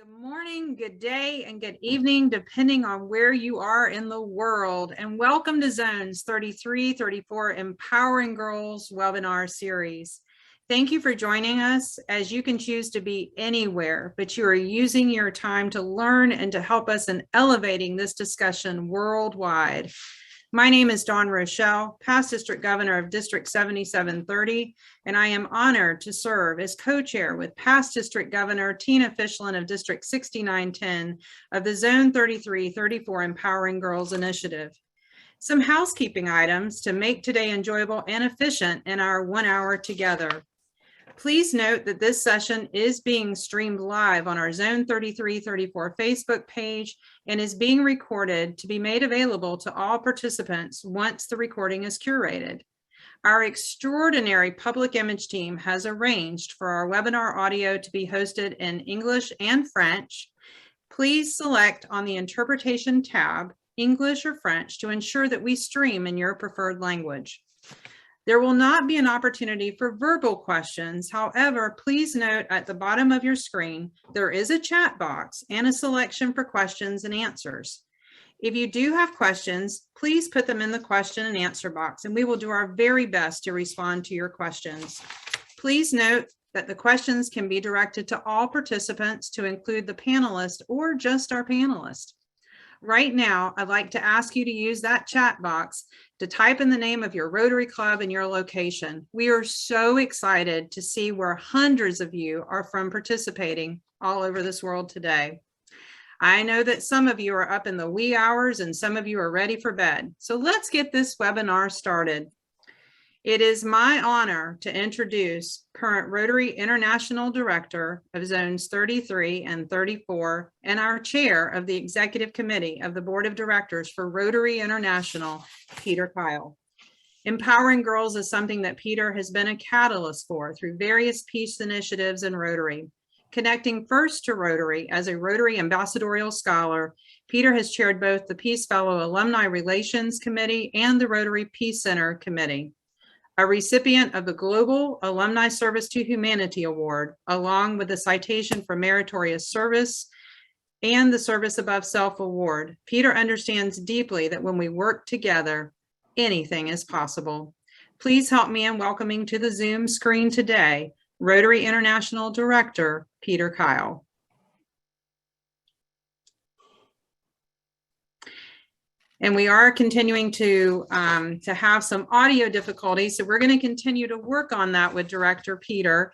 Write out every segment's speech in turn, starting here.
Good morning, good day, and good evening, depending on where you are in the world. And welcome to Zones 33, 34 Empowering Girls webinar series. Thank you for joining us, as you can choose to be anywhere, but you are using your time to learn and to help us in elevating this discussion worldwide. My name is Dawn Rochelle, past District Governor of District 7730, and I am honored to serve as co-chair with past District Governor Tina Fischlin of District 6910 of the Zone 33-34 Empowering Girls Initiative. Some housekeeping items to make today enjoyable and efficient in our 1 hour together. Please note that this session is being streamed live on our Zone 33-34 Facebook page and is being recorded to be made available to all participants once the recording is curated. Our extraordinary public image team has arranged for our webinar audio to be hosted in English and French. Please select on the Interpretation tab, English or French, to ensure that we stream in your preferred language. There will not be an opportunity for verbal questions. However, please note at the bottom of your screen, there is a chat box and a selection for questions and answers. If you do have questions, please put them in the question and answer box, and we will do our very best to respond to your questions. Please note that the questions can be directed to all participants, to include the panelist or just our panelist. Right now, I'd like to ask you to use that chat box to type in the name of your Rotary Club and your location. We are so excited to see where hundreds of you are from participating all over this world today. I know that some of you are up in the wee hours and some of you are ready for bed. So let's get this webinar started. It is my honor to introduce current Rotary International Director of Zones 33 and 34 and our Chair of the Executive Committee of the Board of Directors for Rotary International, Peter Kyle. Empowering girls is something that Peter has been a catalyst for through various peace initiatives in Rotary. Connecting first to Rotary as a Rotary Ambassadorial Scholar, Peter has chaired both the Peace Fellow Alumni Relations Committee and the Rotary Peace Center Committee. A recipient of the Global Alumni Service to Humanity Award, along with the Citation for Meritorious Service and the Service Above Self Award, Peter understands deeply that when we work together, anything is possible. Please help me in welcoming to the Zoom screen today, Rotary International Director, Peter Kyle. And we are continuing to have some audio difficulties, so we're going to continue to work on that with Director Peter.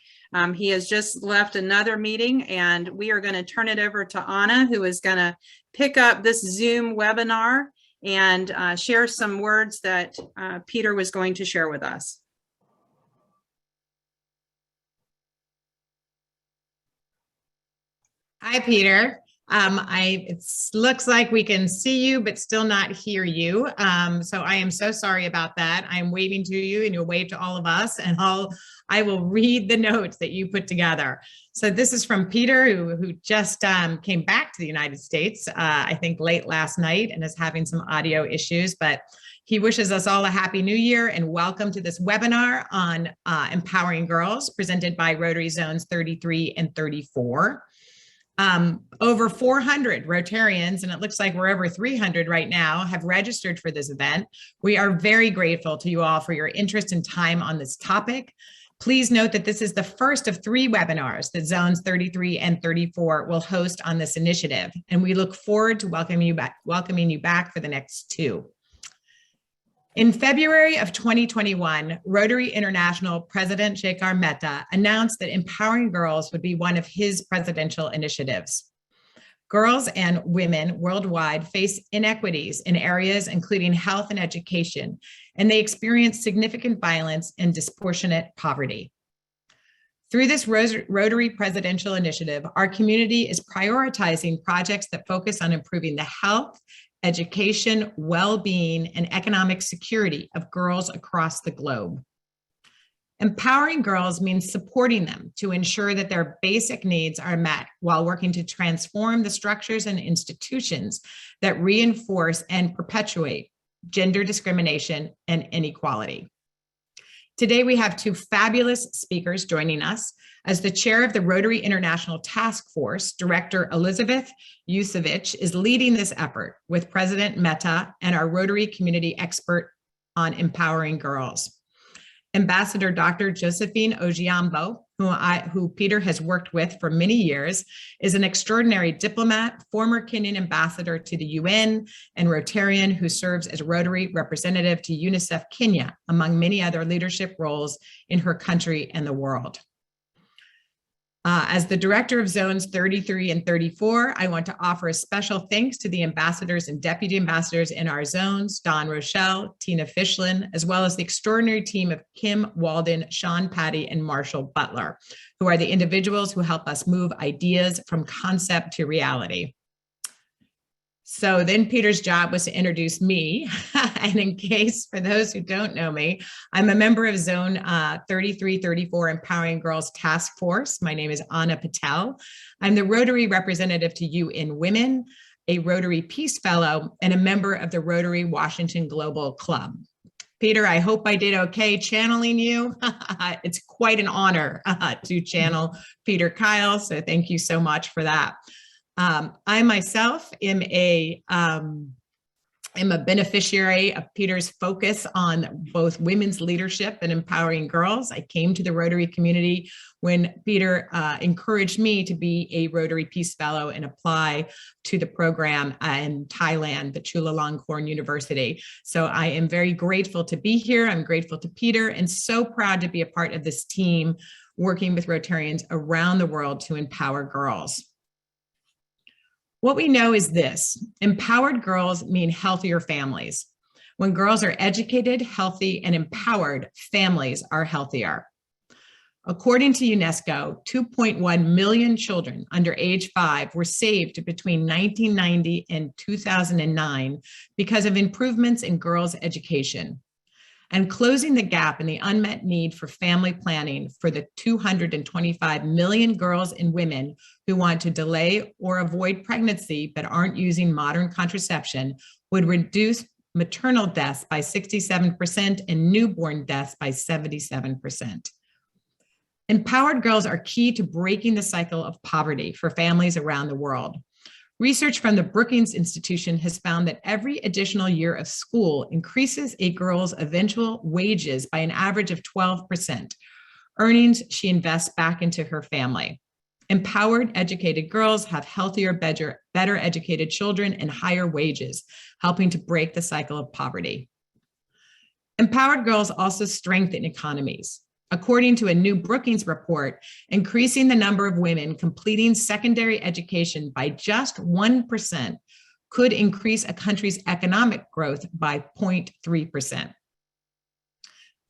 He has just left another meeting, and we are going to turn it over to Anna, who is going to pick up this Zoom webinar and share some words that Peter was going to share with us. Hi, Peter. It looks like we can see you, but still not hear you. So I am so sorry about that. I'm waving to you and you'll wave to all of us, and I will read the notes that you put together. So this is from Peter, who just came back to the United States, I think late last night, and is having some audio issues, but he wishes us all a happy new year and welcome to this webinar on empowering girls presented by Rotary Zones 33 and 34. Over 400 Rotarians, and it looks like we're over 300 right now, have registered for this event. We are very grateful to you all for your interest and time on this topic. Please note that this is the first of 3 webinars that Zones 33 and 34 will host on this initiative, and we look forward to welcoming you back for the next 2. In February of 2021, Rotary International President Shekhar Mehta announced that empowering girls would be one of his presidential initiatives. Girls and women worldwide face inequities in areas including health and education, and they experience significant violence and disproportionate poverty. Through this Rotary Presidential Initiative, our community is prioritizing projects that focus on improving the health, education, well-being, and economic security of girls across the globe. Empowering girls means supporting them to ensure that their basic needs are met while working to transform the structures and institutions that reinforce and perpetuate gender discrimination and inequality. Today, we have two fabulous speakers joining us. As the chair of the Rotary International Task Force, Director Elizabeth Yusevich is leading this effort with President Mehta and our Rotary community expert on empowering girls. Ambassador Dr. Josephine Ogiambo, who Peter has worked with for many years, is an extraordinary diplomat, former Kenyan ambassador to the UN, and Rotarian who serves as Rotary representative to Unicef Kenya, among many other leadership roles in her country and the world. As the director of zones 33 and 34, I want to offer a special thanks to the ambassadors and deputy ambassadors in our zones, Don Rochelle, Tina Fishlin, as well as the extraordinary team of Kim Walden, Sean Patty, and Marshall Butler, who are the individuals who help us move ideas from concept to reality. So then Peter's job was to introduce me. And in case, for those who don't know me, I'm a member of Zone 3334 Empowering Girls Task Force. My name is Anna Patel. I'm the Rotary representative to UN Women, a Rotary Peace Fellow, and a member of the Rotary Washington Global Club. Peter, I hope I did okay channeling you. It's quite an honor to channel Peter Kyle, so thank you so much for that. I myself am a beneficiary of Peter's focus on both women's leadership and empowering girls. I came to the Rotary community when Peter encouraged me to be a Rotary Peace Fellow and apply to the program in Thailand, the Chulalongkorn University. So I am very grateful to be here. I'm grateful to Peter and so proud to be a part of this team working with Rotarians around the world to empower girls. What we know is this: empowered girls mean healthier families. When girls are educated, healthy, and empowered, families are healthier. According to UNESCO, 2.1 million children under age 5 were saved between 1990 and 2009 because of improvements in girls' education. And closing the gap in the unmet need for family planning for the 225 million girls and women who want to delay or avoid pregnancy but aren't using modern contraception would reduce maternal deaths by 67% and newborn deaths by 77%. Empowered girls are key to breaking the cycle of poverty for families around the world. Research from the Brookings Institution has found that every additional year of school increases a girl's eventual wages by an average of 12%, earnings she invests back into her family. Empowered, educated girls have healthier, better educated children and higher wages, helping to break the cycle of poverty. Empowered girls also strengthen economies. According to a new Brookings report, increasing the number of women completing secondary education by just 1% could increase a country's economic growth by 0.3%.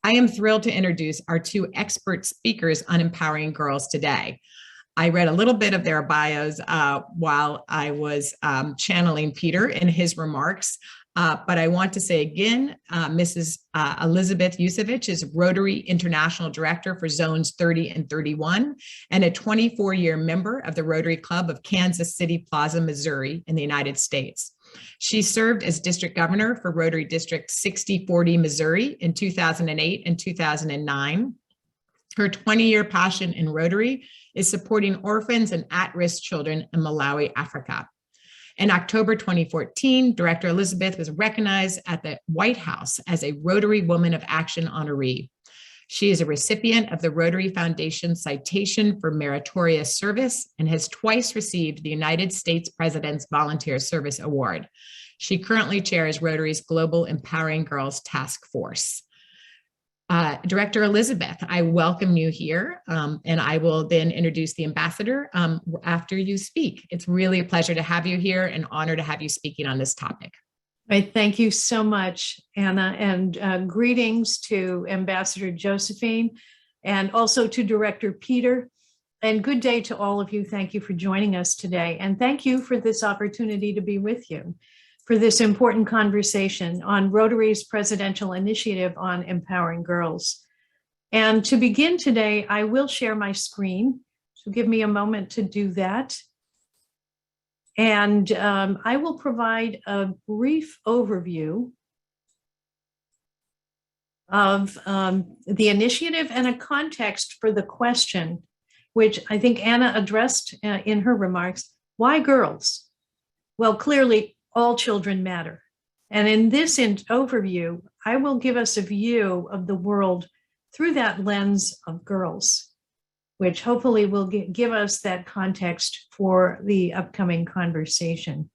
I am thrilled to introduce our two expert speakers on empowering girls today. I read a little bit of their bios while I was channeling Peter in his remarks. But I want to say again, Mrs. Elizabeth Yusevich is Rotary International Director for Zones 30 and 31 and a 24-year member of the Rotary Club of Kansas City Plaza, Missouri in the United States. She served as District Governor for Rotary District 6040 Missouri in 2008 and 2009. Her 20-year passion in Rotary is supporting orphans and at-risk children in Malawi, Africa. In October 2014, Director Elizabeth was recognized at the White House as a Rotary Woman of Action honoree. She is a recipient of the Rotary Foundation Citation for Meritorious Service and has twice received the United States President's Volunteer Service Award. She currently chairs Rotary's Global Empowering Girls Task Force. Director Elizabeth, I welcome you here, and I will then introduce the ambassador after you speak. It's really a pleasure to have you here, an honor to have you speaking on this topic. Right, thank you so much, Anna, and greetings to Ambassador Josephine and also to Director Peter, and good day to all of you. Thank you for joining us today, and thank you for this opportunity to be with you for this important conversation on Rotary's presidential initiative on empowering girls. And to begin today, I will share my screen. So give me a moment to do that. And I will provide a brief overview of the initiative and a context for the question, which I think Anna addressed in her remarks. Why girls? Well, clearly all children matter. And in this overview, I will give us a view of the world through that lens of girls, which hopefully will give us that context for the upcoming conversation.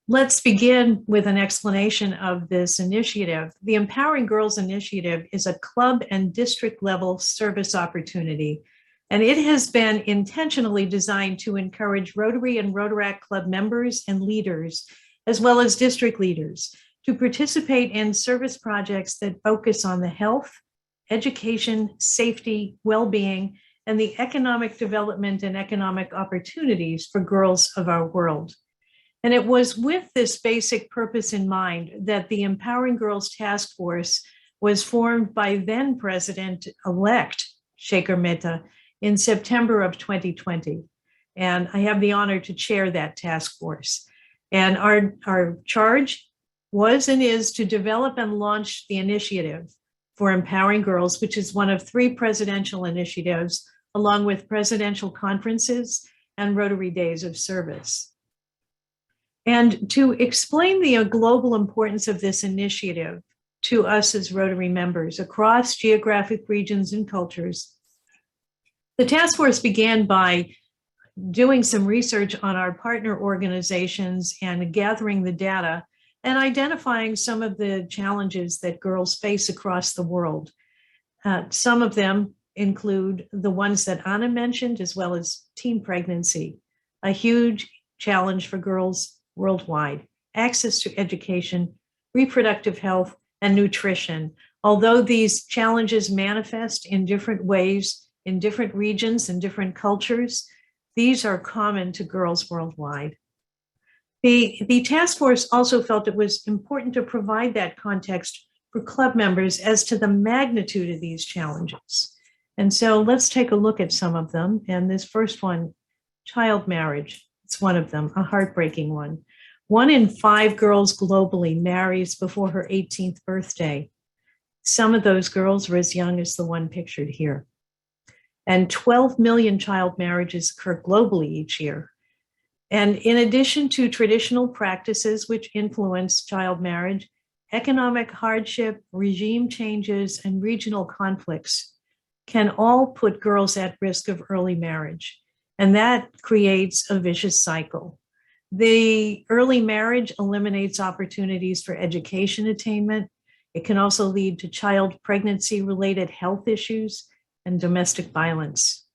Let's begin with an explanation of this initiative. The Empowering Girls Initiative is a club and district level service opportunity, and it has been intentionally designed to encourage Rotary and Rotaract Club members and leaders, as well as district leaders, to participate in service projects that focus on the health, education, safety, well-being, and the economic development and economic opportunities for girls of our world. And it was with this basic purpose in mind that the Empowering Girls Task Force was formed by then President-elect Shekhar Mehta in September of 2020. And I have the honor to chair that task force. And our charge was and is to develop and launch the initiative for Empowering Girls, which is one of 3 presidential initiatives, along with presidential conferences and Rotary Days of Service. And to explain the global importance of this initiative to us as Rotary members across geographic regions and cultures, the task force began by doing some research on our partner organizations and gathering the data and identifying some of the challenges that girls face across the world. Some of them include the ones that Anna mentioned, as well as teen pregnancy, a huge challenge for girls worldwide, access to education, reproductive health, and nutrition. Although these challenges manifest in different ways in different regions and different cultures, these are common to girls worldwide. The task force also felt it was important to provide that context for club members as to the magnitude of these challenges. And so let's take a look at some of them. And this first one, child marriage. It's one of them, a heartbreaking one. 1 in 5 girls globally marries before her 18th birthday. Some of those girls are as young as the one pictured here. And 12 million child marriages occur globally each year. And in addition to traditional practices which influence child marriage, economic hardship, regime changes, and regional conflicts can all put girls at risk of early marriage. And that creates a vicious cycle. The early marriage eliminates opportunities for education attainment. It can also lead to child pregnancy-related health issues and domestic violence.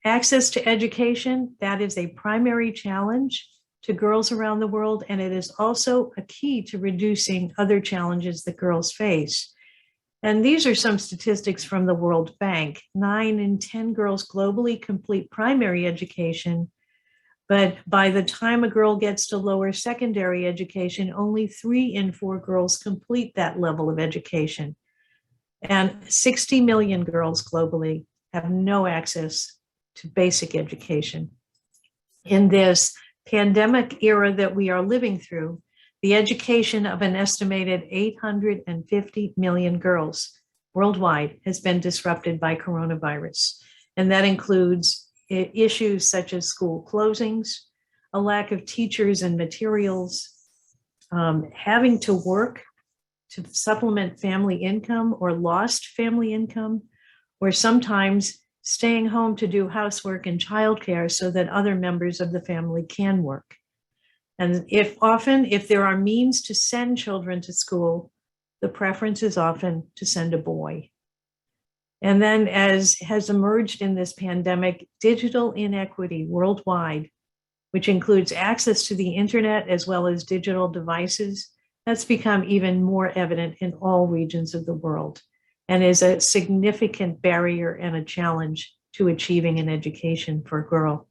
Access to education, that is a primary challenge to girls around the world, and it is also a key to reducing other challenges that girls face. And these are some statistics from the World Bank. 9 in 10 girls globally complete primary education, but by the time a girl gets to lower secondary education, only 3 in 4 girls complete that level of education. And 60 million girls globally have no access to basic education. In this pandemic era that we are living through, the education of an estimated 850 million girls worldwide has been disrupted by coronavirus. And that includes issues such as school closings, a lack of teachers and materials, having to work to supplement family income or lost family income, or sometimes staying home to do housework and childcare so that other members of the family can work. And if there are means to send children to school, the preference is often to send a boy. And then, as has emerged in this pandemic, digital inequity worldwide, which includes access to the internet as well as digital devices, that's become even more evident in all regions of the world and is a significant barrier and a challenge to achieving an education for a girl.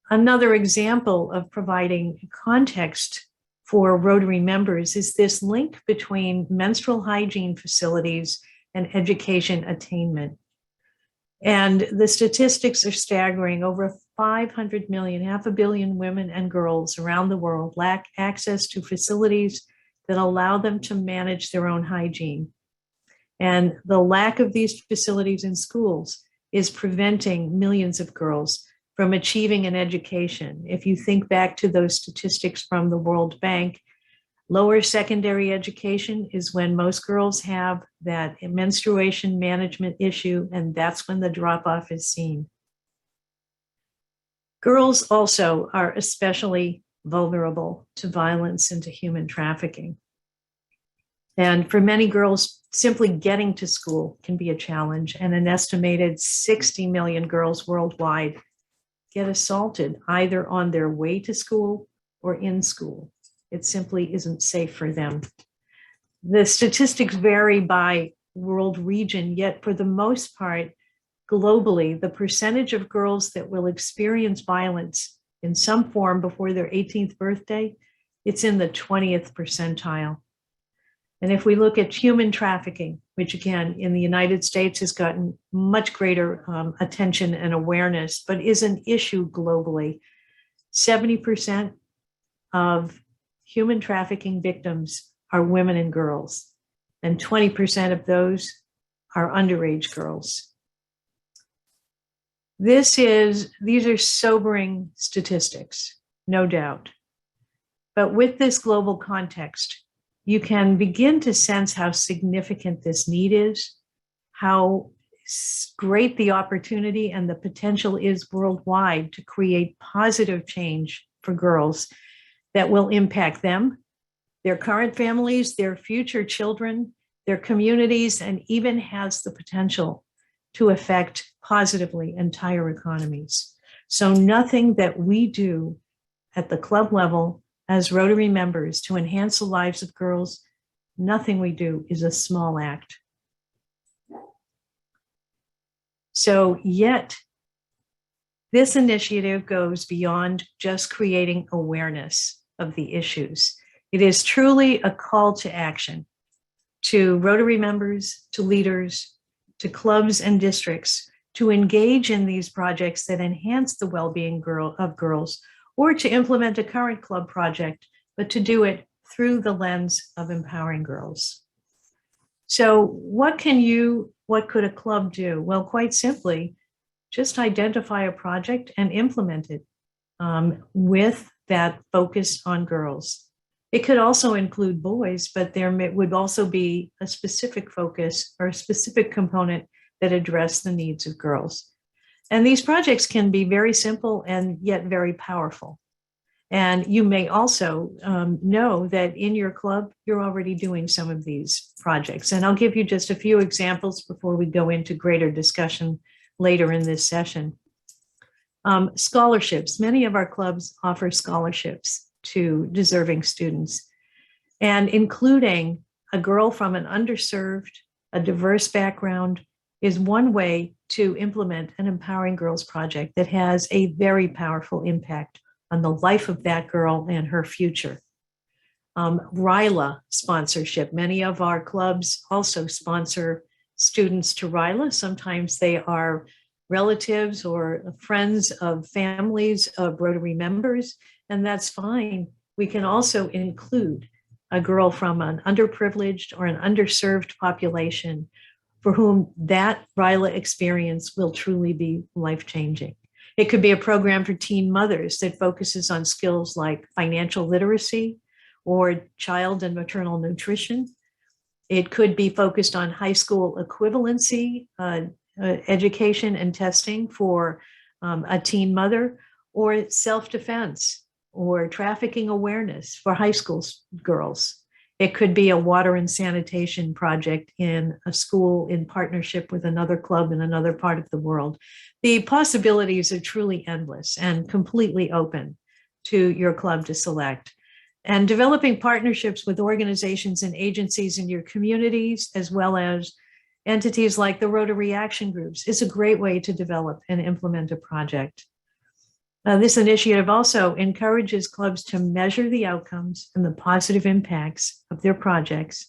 Another example of providing context for Rotary members is this link between menstrual hygiene facilities and education attainment. And the statistics are staggering. Over 500 million, half a billion women and girls around the world lack access to facilities that allow them to manage their own hygiene. And the lack of these facilities in schools is preventing millions of girls from achieving an education. If you think back to those statistics from the World Bank, lower secondary education is when most girls have that menstruation management issue, and that's when the drop-off is seen. Girls also are especially vulnerable to violence and to human trafficking. And for many girls, simply getting to school can be a challenge, and an estimated 60 million girls worldwide get assaulted either on their way to school or in school. It simply isn't safe for them. The statistics vary by world region, yet for the most part, globally, the percentage of girls that will experience violence in some form before their 18th birthday, it's in the 20th percentile. And if we look at human trafficking, which again, in the United States has gotten much greater attention and awareness, but is an issue globally, 70% of human trafficking victims are women and girls, and 20% of those are underage girls. These are sobering statistics, no doubt. But with this global context, you can begin to sense how significant this need is, how great the opportunity and the potential is worldwide to create positive change for girls that will impact them, their current families, their future children, their communities, and even has the potential to affect positively entire economies. So nothing that we do at the club level as Rotary members to enhance the lives of girls, nothing we do is a small act. So yet, this initiative goes beyond just creating awareness of the issues. It is truly a call to action to Rotary members, to leaders, to clubs and districts to engage in these projects that enhance the well-being of girls, or to implement a current club project, but to do it through the lens of empowering girls. So what could a club do? Well, quite simply, just identify a project and implement it with that focus on girls. It could also include boys, but there would also be a specific focus or a specific component that address the needs of girls. And these projects can be very simple and yet very powerful. And you may also know that in your club, you're already doing some of these projects. And I'll give you just a few examples before we go into greater discussion later in this session. Scholarships. Many of our clubs offer scholarships to deserving students, and including a girl from an underserved, a diverse background is one way to implement an Empowering Girls project that has a very powerful impact on the life of that girl and her future. RILA sponsorship. Many of our clubs also sponsor students to RILA. Sometimes they are relatives or friends of families of Rotary members, and that's fine. We can also include a girl from an underprivileged or an underserved population for whom that RILA experience will truly be life-changing. It could be a program for teen mothers that focuses on skills like financial literacy or child and maternal nutrition. It could be focused on high school equivalency, education and testing for a teen mother, or self-defense or trafficking awareness for high school girls. It could be a water and sanitation project in a school in partnership with another club in another part of the world. The possibilities are truly endless and completely open to your club to select. And developing partnerships with organizations and agencies in your communities, as well as entities like the Rotary Action Groups, is a great way to develop and implement a project. This initiative also encourages clubs to measure the outcomes and the positive impacts of their projects,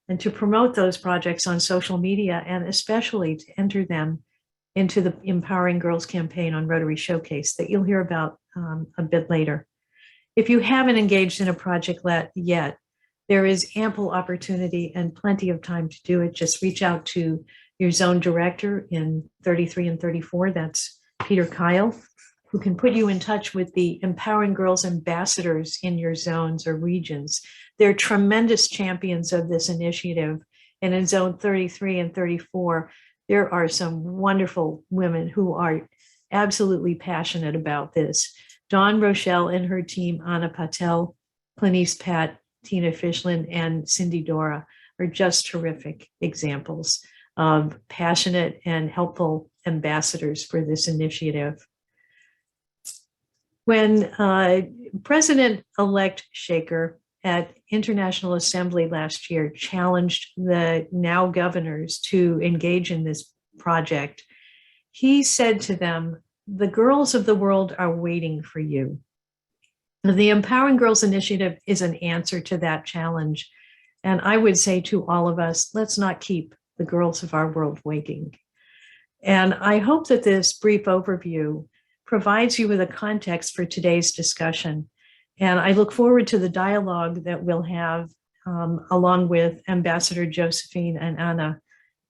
and to promote those projects on social media, and especially to enter them into the Empowering Girls campaign on Rotary Showcase that you'll hear about a bit later. If you haven't engaged in a project yet, there is ample opportunity and plenty of time to do it. Just reach out to your zone director in 33 and 34. That's Peter Kyle, who can put you in touch with the Empowering Girls ambassadors in your zones or regions. They're tremendous champions of this initiative. And in zone 33 and 34, there are some wonderful women who are absolutely passionate about this. Dawn Rochelle and her team, Anna Patel, Clinice Pat, Tina Fishlin, and Cindy Dora are just terrific examples of passionate and helpful ambassadors for this initiative. When President-elect Shekhar at International Assembly last year challenged the now governors to engage in this project, he said to them, "The girls of the world are waiting for you." The Empowering Girls Initiative is an answer to that challenge. And I would say to all of us, let's not keep the girls of our world waiting. And I hope that this brief overview provides you with a context for today's discussion. And I look forward to the dialogue that we'll have along with Ambassador Josephine and Anna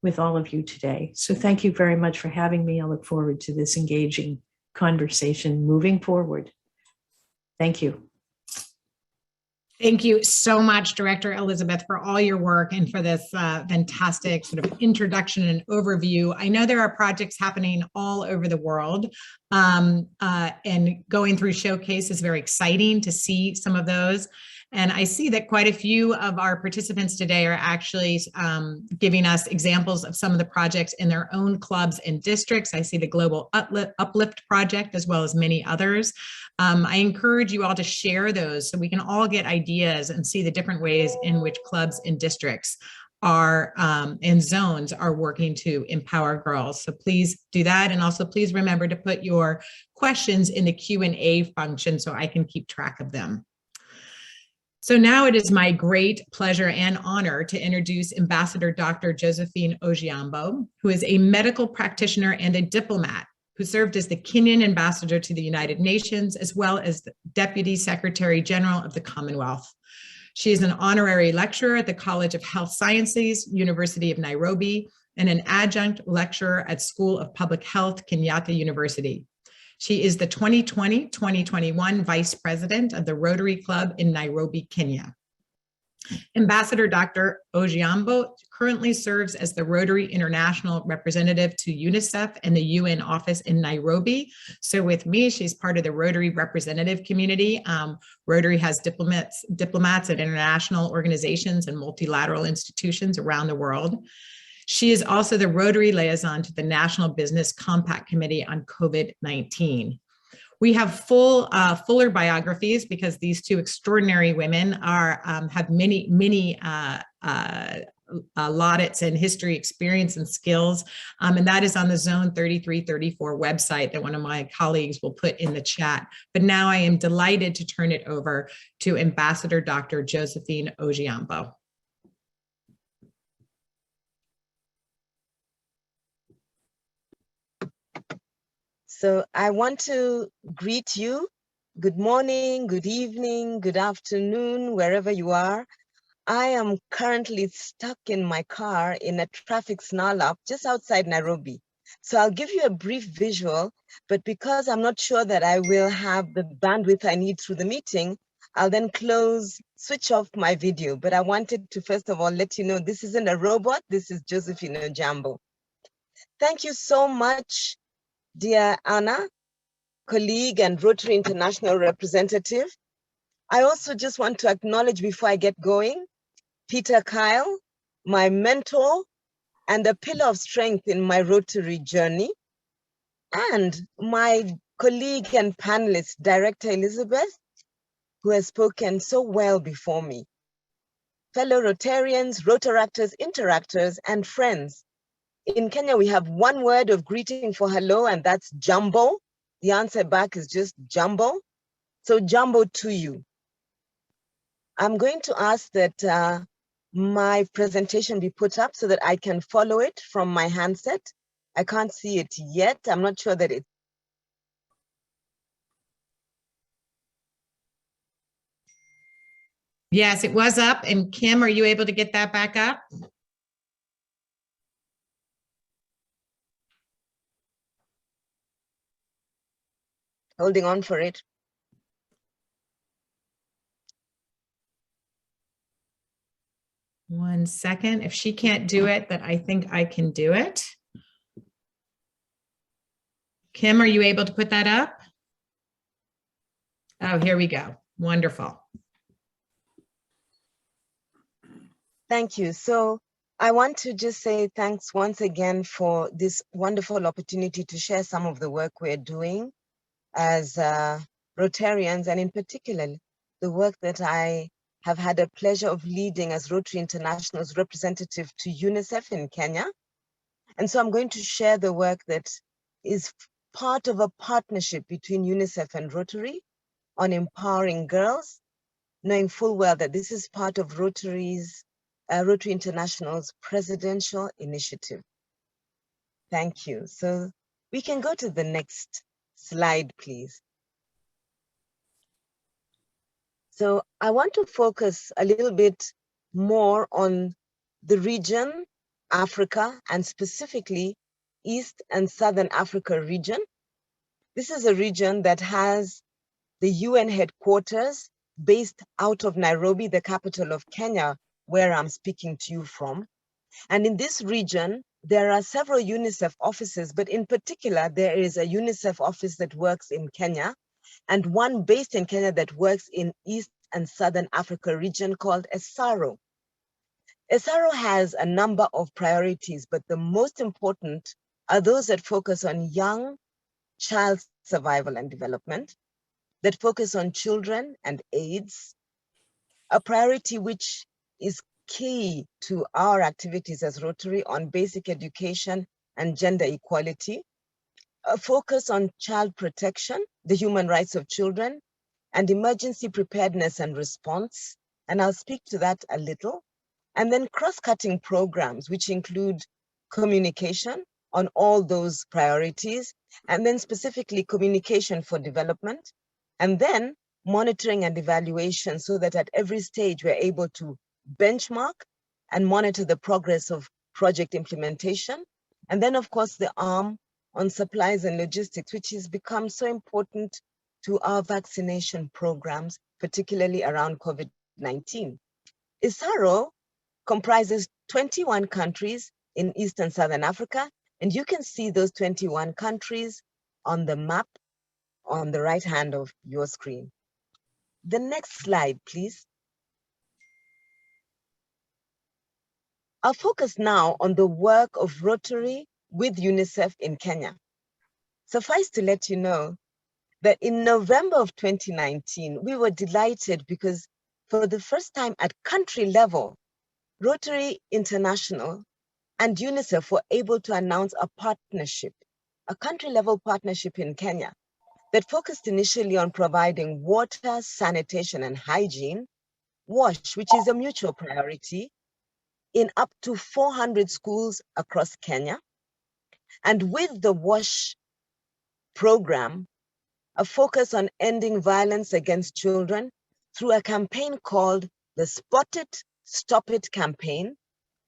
with all of you today. So thank you very much for having me. I look forward to this engaging conversation moving forward. Thank you. Thank you so much, Director Elizabeth, for all your work and for this fantastic sort of introduction and overview. I know there are projects happening all over the world, and going through Showcase is very exciting to see some of those. And I see that quite a few of our participants today are actually giving us examples of some of the projects in their own clubs and districts. I see the Global Uplift Project as well as many others. I encourage you all to share those so we can all get ideas and see the different ways in which clubs and districts are and zones are working to empower girls. So please do that. And also please remember to put your questions in the Q&A function so I can keep track of them. So now it is my great pleasure and honor to introduce Ambassador Dr. Josephine Ogiambo, who is a medical practitioner and a diplomat who served as the Kenyan ambassador to the United Nations, as well as the Deputy Secretary General of the Commonwealth. She is an honorary lecturer at the College of Health Sciences, University of Nairobi, and an adjunct lecturer at School of Public Health, Kenyatta University. She is the 2020-2021 Vice President of the Rotary Club in Nairobi, Kenya. Ambassador Dr. Ogiambo currently serves as the Rotary International Representative to Unicef and the UN office in Nairobi. So with me, she's part of the Rotary representative community. Rotary has diplomats at international organizations and multilateral institutions around the world. She is also the Rotary liaison to the National Business Compact Committee on COVID-19. We have fuller biographies because these two extraordinary women have many laudits and history, experience, and skills, and that is on the Zone 3334 website that one of my colleagues will put in the chat. But now I am delighted to turn it over to Ambassador Dr. Josephine Ogiambo. So I want to greet you. Good morning, good evening, good afternoon, wherever you are. I am currently stuck in my car in a traffic snarl-up just outside Nairobi. So I'll give you a brief visual, but because I'm not sure that I will have the bandwidth I need through the meeting, I'll then switch off my video. But I wanted to first of all let you know this isn't a robot, this is Josephine Ogiambo. Thank you so much, dear Anna, colleague and Rotary International representative. I also just want to acknowledge before I get going, Peter Kyle, my mentor and a pillar of strength in my Rotary journey, and my colleague and panelist, Director Elizabeth, who has spoken so well before me. Fellow Rotarians, Rotaractors, Interactors, and friends. In Kenya, we have one word of greeting for hello, and that's Jambo. The answer back is just Jambo. So Jambo to you. I'm going to ask that my presentation be put up so that I can follow it from my handset. I can't see it yet. I'm not sure that it's Yes, it was up. And Kim, are you able to get that back up? holding on for it. One second. If she can't do it, then I think I can do it. Kim, are you able to put that up? Oh, here we go. Wonderful. Thank you. So I want to just say thanks once again for this wonderful opportunity to share some of the work we're doing as Rotarians, and in particular, the work that I have had a pleasure of leading as Rotary International's representative to Unicef in Kenya. And so I'm going to share the work that is part of a partnership between Unicef and Rotary on empowering girls, knowing full well that this is part of Rotary International's presidential initiative. Thank you. So we can go to the next slide, please. So I want to focus a little bit more on the region, Africa, and specifically East and Southern Africa region. This is a region that has the UN headquarters based out of Nairobi, the capital of Kenya, where I'm speaking to you from. And in this region, there are several UNICEF offices, but in particular, there is a UNICEF office that works in Kenya and one based in Kenya that works in East and Southern Africa region called ESARO. ESARO has a number of priorities, but the most important are those that focus on young child survival and development, that focus on children and AIDS, a priority which is key to our activities as Rotary on basic education and gender equality, a focus on child protection, the human rights of children, and emergency preparedness and response, and I'll speak to that a little, and then cross-cutting programs, which include communication on all those priorities, and then specifically communication for development, and then monitoring and evaluation so that at every stage we're able to benchmark and monitor the progress of project implementation. And then of course the arm on supplies and logistics, which has become so important to our vaccination programs, particularly around COVID-19. ESARO comprises 21 countries in East and Southern Africa, and you can see those 21 countries on the map on the right hand of your screen. The next slide, please. I'll focus now on the work of Rotary with UNICEF in Kenya. Suffice to let you know that in November of 2019, we were delighted because for the first time at country level, Rotary International and UNICEF were able to announce a partnership, a country level partnership in Kenya that focused initially on providing water, sanitation, and hygiene, WASH, which is a mutual priority, in up to 400 schools across Kenya. And with the WASH program, a focus on ending violence against children through a campaign called the Spot It, Stop It campaign,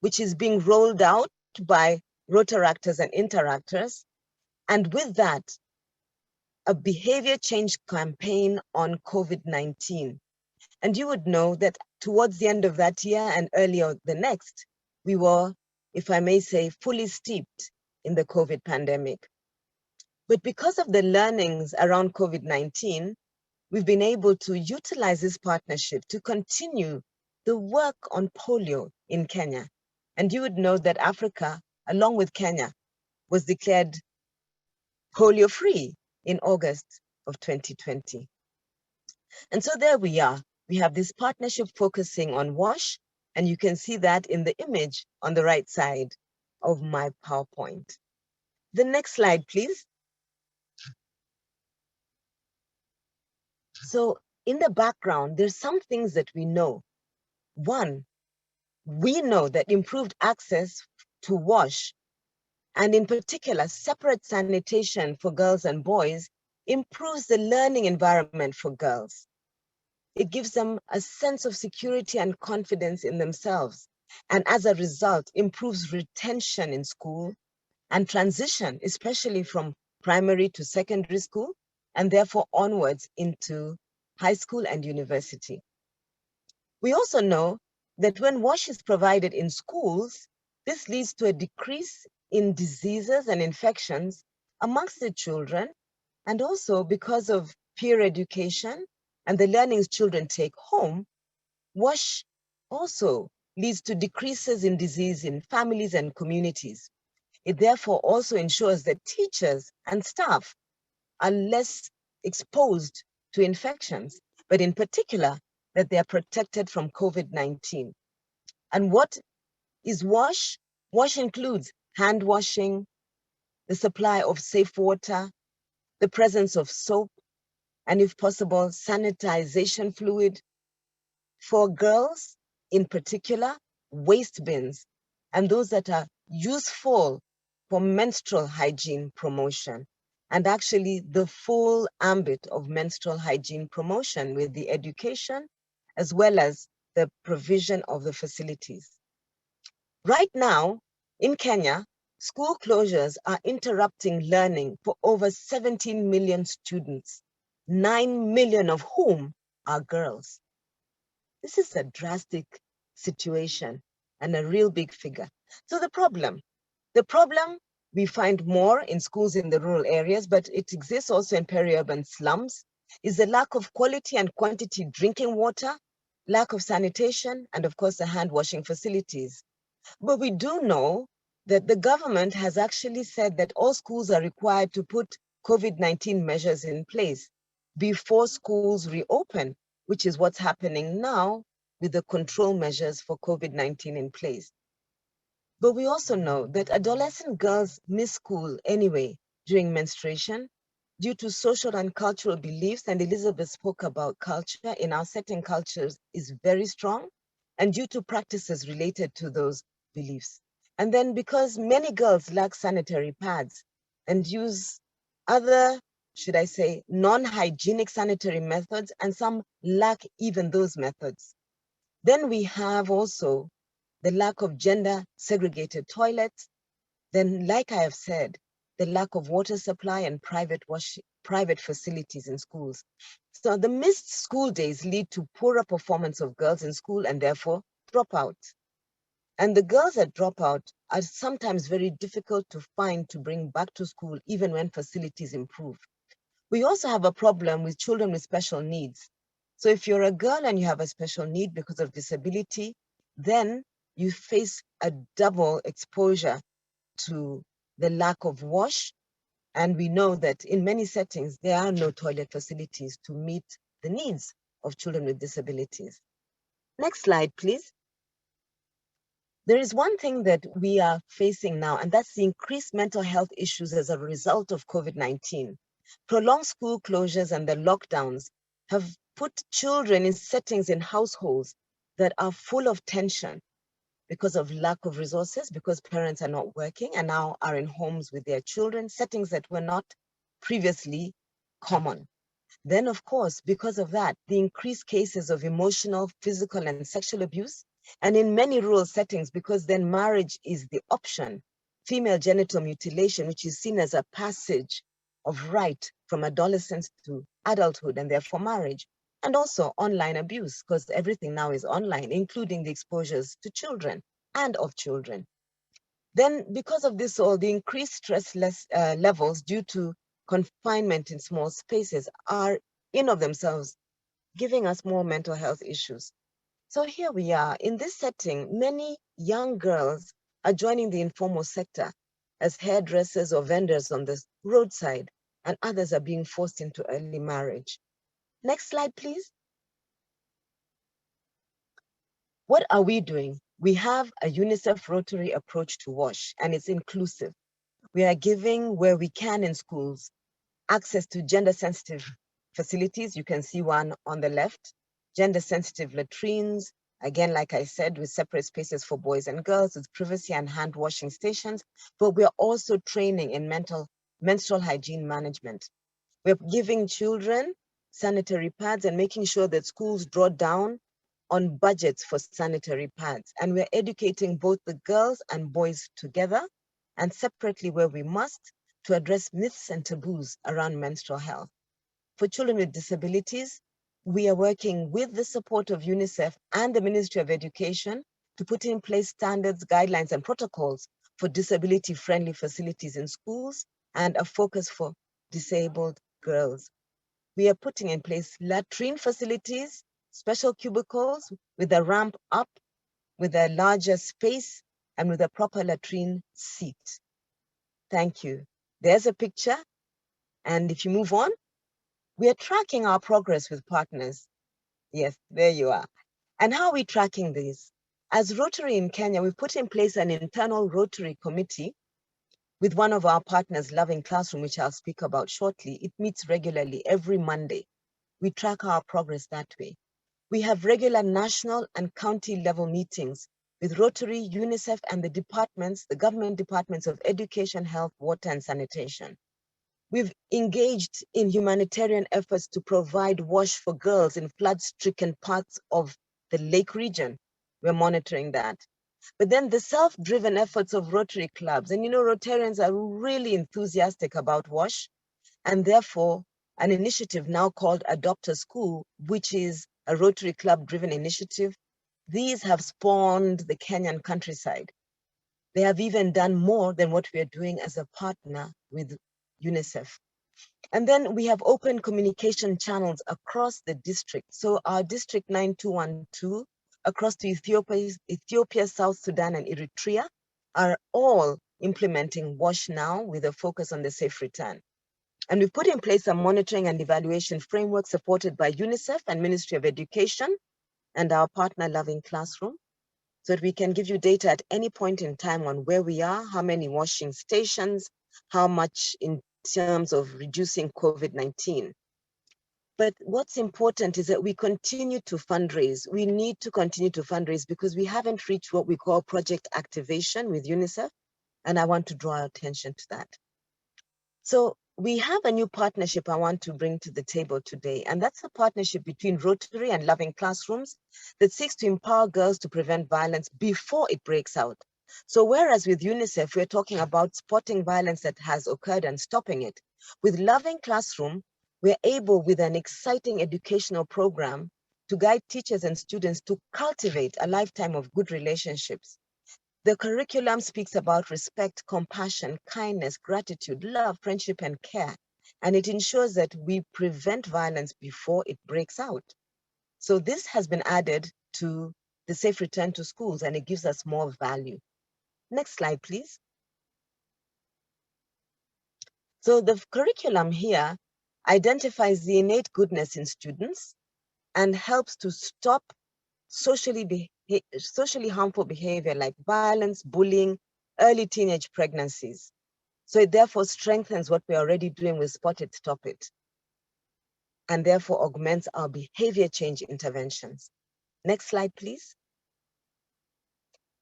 which is being rolled out by Rotaractors and Interactors. And with that, a behavior change campaign on COVID-19. And you would know that towards the end of that year and earlier the next, we were, if I may say, fully steeped in the COVID pandemic. But because of the learnings around COVID-19, we've been able to utilize this partnership to continue the work on polio in Kenya. And you would know that Africa, along with Kenya, was declared polio-free in August of 2020. And so there we are. We have this partnership focusing on WASH, and you can see that in the image on the right side of my PowerPoint. The next slide, please. So in the background, there's some things that we know. One, we know that improved access to WASH and in particular, separate sanitation for girls and boys improves the learning environment for girls. It gives them a sense of security and confidence in themselves, and as a result, improves retention in school and transition, especially from primary to secondary school, and therefore onwards into high school and university. We also know that when WASH is provided in schools, this leads to a decrease in diseases and infections amongst the children, and also because of peer education and the learnings children take home, WASH also leads to decreases in disease in families and communities. It therefore also ensures that teachers and staff are less exposed to infections, but in particular, that they are protected from COVID-19. And what is WASH? WASH includes hand washing, the supply of safe water, the presence of soap, and if possible, sanitization fluid. For girls, in particular, waste bins, and those that are useful for menstrual hygiene promotion, and actually the full ambit of menstrual hygiene promotion with the education, as well as the provision of the facilities. Right now, in Kenya, school closures are interrupting learning for over 17 million students, 9 million of whom are girls. This is a drastic situation and a real big figure. So the problem we find more in schools in the rural areas, but it exists also in peri-urban slums, is the lack of quality and quantity drinking water, lack of sanitation, and of course the hand washing facilities. But we do know that the government has actually said that all schools are required to put COVID-19 measures in place before schools reopen, which is what's happening now with the control measures for COVID-19 in place. But we also know that adolescent girls miss school anyway during menstruation due to social and cultural beliefs, and Elizabeth spoke about culture. In our setting, cultures is very strong, and due to practices related to those beliefs. And then because many girls lack sanitary pads and use other, should I say, non-hygienic sanitary methods, and some lack even those methods. Then we have also the lack of gender segregated toilets. Then, like I have said, the lack of water supply and private facilities in schools. So the missed school days lead to poorer performance of girls in school and therefore dropout. And the girls that drop out are sometimes very difficult to find to bring back to school, even when facilities improve. We also have a problem with children with special needs. So if you're a girl and you have a special need because of disability, then you face a double exposure to the lack of WASH. And we know that in many settings, there are no toilet facilities to meet the needs of children with disabilities. Next slide, please. There is one thing that we are facing now, and that's the increased mental health issues as a result of COVID-19. Prolonged school closures and the lockdowns have put children in settings in households that are full of tension because of lack of resources, because parents are not working and now are in homes with their children, settings that were not previously common. Then, of course, because of that, the increased cases of emotional, physical, and sexual abuse. And in many rural settings, because then marriage is the option, female genital mutilation, which is seen as a passage of right from adolescence to adulthood and therefore marriage. And also online abuse, because everything now is online, including the exposures to children and of children. Then because of this, all the increased stress levels due to confinement in small spaces are in of themselves giving us more mental health issues. So here we are in this setting, many young girls are joining the informal sector as hairdressers or vendors on the roadside, and others are being forced into early marriage. Next slide, please. What are we doing? We have a Unicef Rotary approach to WASH, and it's inclusive. We are giving where we can in schools access to gender-sensitive facilities. You can see one on the left, gender-sensitive latrines, Again, like I said, with separate spaces for boys and girls, with privacy and hand washing stations, but we're also training in menstrual hygiene management. We're giving children sanitary pads and making sure that schools draw down on budgets for sanitary pads. And we're educating both the girls and boys together and separately where we must to address myths and taboos around menstrual health. For children with disabilities, we are working with the support of Unicef and the Ministry of Education to put in place standards, guidelines, and protocols for disability-friendly facilities in schools and a focus for disabled girls. We are putting in place latrine facilities, special cubicles with a ramp up, with a larger space, and with a proper latrine seat. Thank you. There's a picture. And if you move on, we are tracking our progress with partners. Yes, there you are. And how are we tracking this? As Rotary in Kenya, we've put in place an internal Rotary committee with one of our partners, Loving Classroom, which I'll speak about shortly. It meets regularly every Monday. We track our progress that way. We have regular national and county level meetings with Rotary, Unicef, and the departments, the government departments of education, health, water, and sanitation. We've engaged in humanitarian efforts to provide wash for girls in flood-stricken parts of the Lake region. We're monitoring that. But then the self-driven efforts of Rotary clubs, and you know, Rotarians are really enthusiastic about WASH, and therefore an initiative now called Adopt a School, which is a Rotary Club-driven initiative. These have spawned the Kenyan countryside. They have even done more than what we are doing as a partner with UNICEF. And then we have open communication channels across the district. So our district 9212, across to Ethiopia, South Sudan, and Eritrea are all implementing WASH now with a focus on the safe return. And we've put in place a monitoring and evaluation framework supported by UNICEF and Ministry of Education and our partner Loving Classroom, so that we can give you data at any point in time on where we are, how many washing stations, how much in terms of reducing COVID-19. But what's important is that we continue to fundraise. We need to continue to fundraise because we haven't reached what we call project activation with UNICEF, and I want to draw our attention to that. So we have a new partnership I want to bring to the table today, and that's a partnership between Rotary and Loving Classrooms that seeks to empower girls to prevent violence before it breaks out. So whereas with UNICEF, we're talking about spotting violence that has occurred and stopping it, with Loving Classroom, we're able, with an exciting educational program, to guide teachers and students to cultivate a lifetime of good relationships. The curriculum speaks about respect, compassion, kindness, gratitude, love, friendship, and care. And it ensures that we prevent violence before it breaks out. So this has been added to the safe return to schools, and it gives us more value. Next slide, please. So the curriculum here identifies the innate goodness in students and helps to stop socially harmful behavior like violence, bullying, early teenage pregnancies. So it therefore strengthens what we're already doing with Spot It, Stop It, and therefore augments our behavior change interventions. Next slide, please.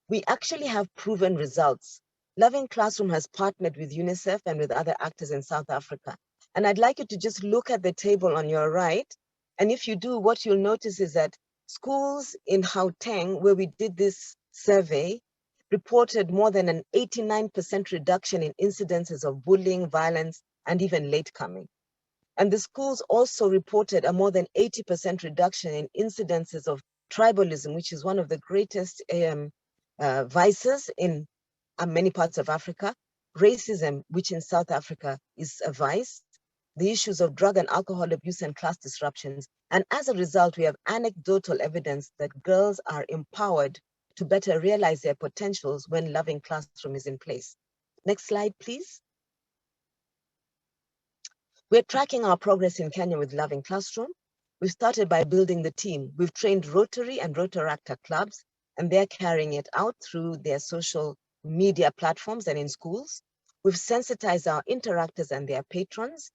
We actually have proven results. Loving Classroom has partnered with UNICEF and with other actors in South Africa. And I'd like you to just look at the table on your right. And if you do, what you'll notice is that schools in Gauteng, where we did this survey, reported more than an 89% reduction in incidences of bullying, violence, and even late coming. And the schools also reported a more than 80% reduction in incidences of tribalism, which is one of the greatest vices in many parts of Africa, racism, which in South Africa is a vice, the issues of drug and alcohol abuse and class disruptions. And as a result, we have anecdotal evidence that girls are empowered to better realize their potentials when Loving Classroom is in place. Next slide, please. We're tracking our progress in Kenya with Loving Classroom. We started by building the team. We've trained Rotary and Rotaractor clubs, and they're carrying it out through their social media platforms and in schools. We've sensitized our interactors and their patrons.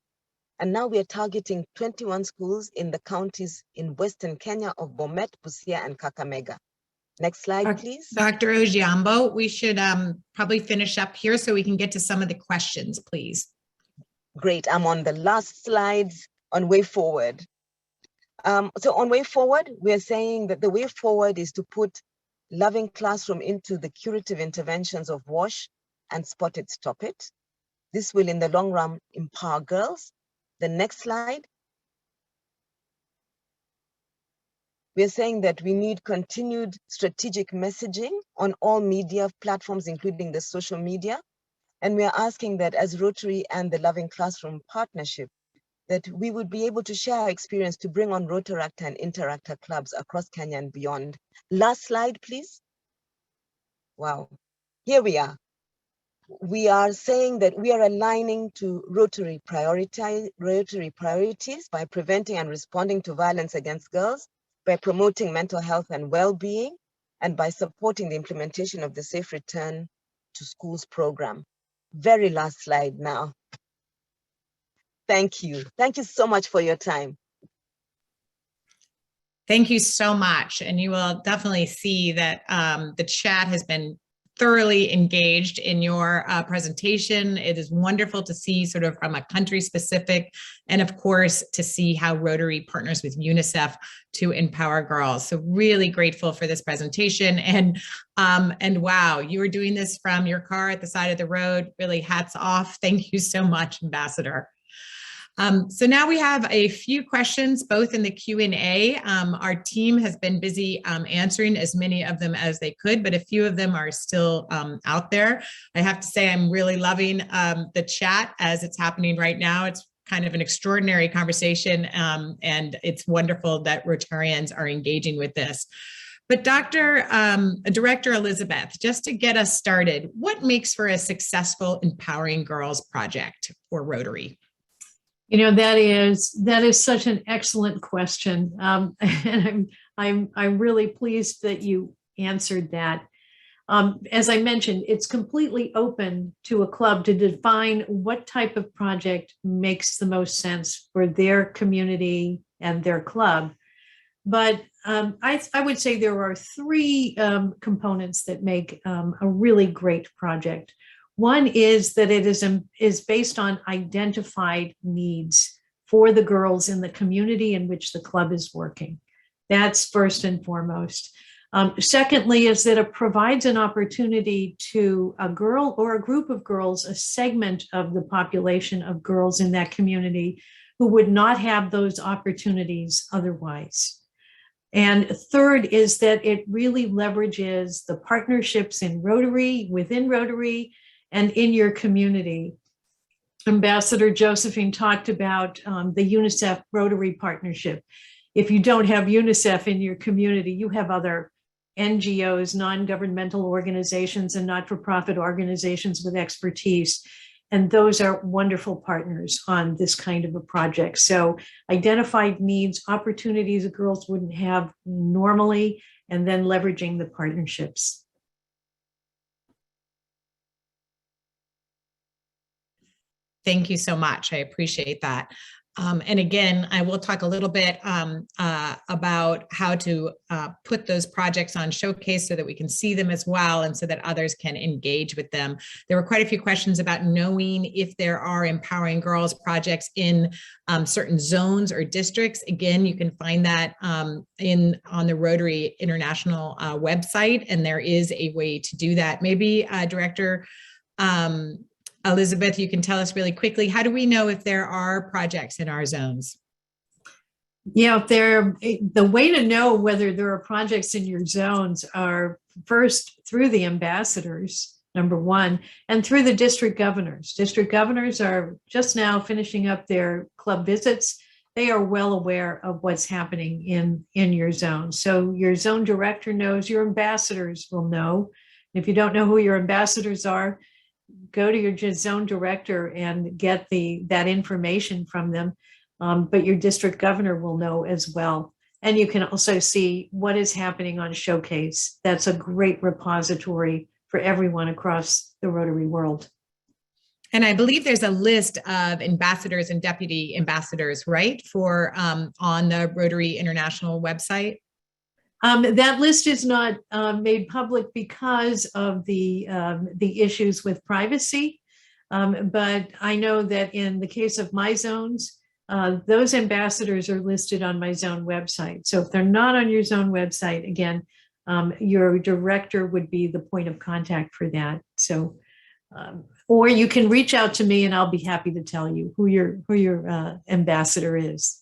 And now we are targeting 21 schools in the counties in Western Kenya of Bomet, Busia, and Kakamega. Next slide, please. Dr. Ogiambo, we should probably finish up here so we can get to some of the questions, please. Great, I'm on the last slides on way forward. So on way forward, we're saying that the way forward is to put loving classroom into the curative interventions of wash and spot it, stop it. This will in the long run empower girls. The next slide. We're saying that we need continued strategic messaging on all media platforms, including the social media. And we are asking that as Rotary and the Loving Classroom partnership, that we would be able to share our experience to bring on Rotaract and Interactor clubs across Kenya and beyond. Last slide, please. Wow, here we are. We are saying that we are aligning to Rotary priorities by preventing and responding to violence against girls, by promoting mental health and well-being, and by supporting the implementation of the Safe Return to Schools program. Very last slide now. Thank you. Thank you so much for your time. Thank you so much. And you will definitely see that the chat has been thoroughly engaged in your presentation. It is wonderful to see sort of from a country specific, and of course, to see how Rotary partners with Unicef to empower girls. So really grateful for this presentation. And wow, you were doing this from your car at the side of the road. Really hats off. Thank you so much, Ambassador. So now we have a few questions, both in the Q&A. Our team has been busy answering as many of them as they could, but a few of them are still out there. I have to say I'm really loving the chat as it's happening right now. It's kind of an extraordinary conversation, and it's wonderful that Rotarians are engaging with this. But Director Elizabeth, just to get us started, what makes for a successful Empowering Girls project for Rotary? You know, that is such an excellent question, and I'm really pleased that you answered that. As I mentioned, it's completely open to a club to define what type of project makes the most sense for their community and their club. But I would say there are three components that make a really great project. One is that it is based on identified needs for the girls in the community in which the club is working. That's first and foremost. Secondly, is that it provides an opportunity to a girl or a group of girls, a segment of the population of girls in that community who would not have those opportunities otherwise. And third is that it really leverages the partnerships in Rotary, within Rotary, and in your community. Ambassador Josephine talked about the UNICEF Rotary partnership. If you don't have UNICEF in your community, you have other NGOs, non-governmental organizations, and not-for-profit organizations with expertise. And those are wonderful partners on this kind of a project. So identified needs, opportunities that girls wouldn't have normally, and then leveraging the partnerships. Thank you so much. I appreciate that. And again, I will talk a little bit about how to put those projects on Showcase so that we can see them as well, and so that others can engage with them. There were quite a few questions about knowing if there are Empowering Girls projects in certain zones or districts. Again, you can find that on the Rotary International website, and there is a way to do that. Maybe Director Elizabeth, you can tell us really quickly, how do we know if there are projects in our zones? Yeah, the way to know whether there are projects in your zones are first through the ambassadors, number one, and through the district governors. District governors are just now finishing up their club visits. They are well aware of what's happening in your zone. So your zone director knows, your ambassadors will know. If you don't know who your ambassadors are, go to your zone director and get that information from them. But your district governor will know as well. And you can also see what is happening on Showcase. That's a great repository for everyone across the Rotary world. And I believe there's a list of ambassadors and deputy ambassadors, right, for on the Rotary International website? That list is not made public because of the issues with privacy. But I know that in the case of my zones, those ambassadors are listed on my zone website. So if they're not on your zone website, again, your director would be the point of contact for that. So, or you can reach out to me and I'll be happy to tell you who your ambassador is.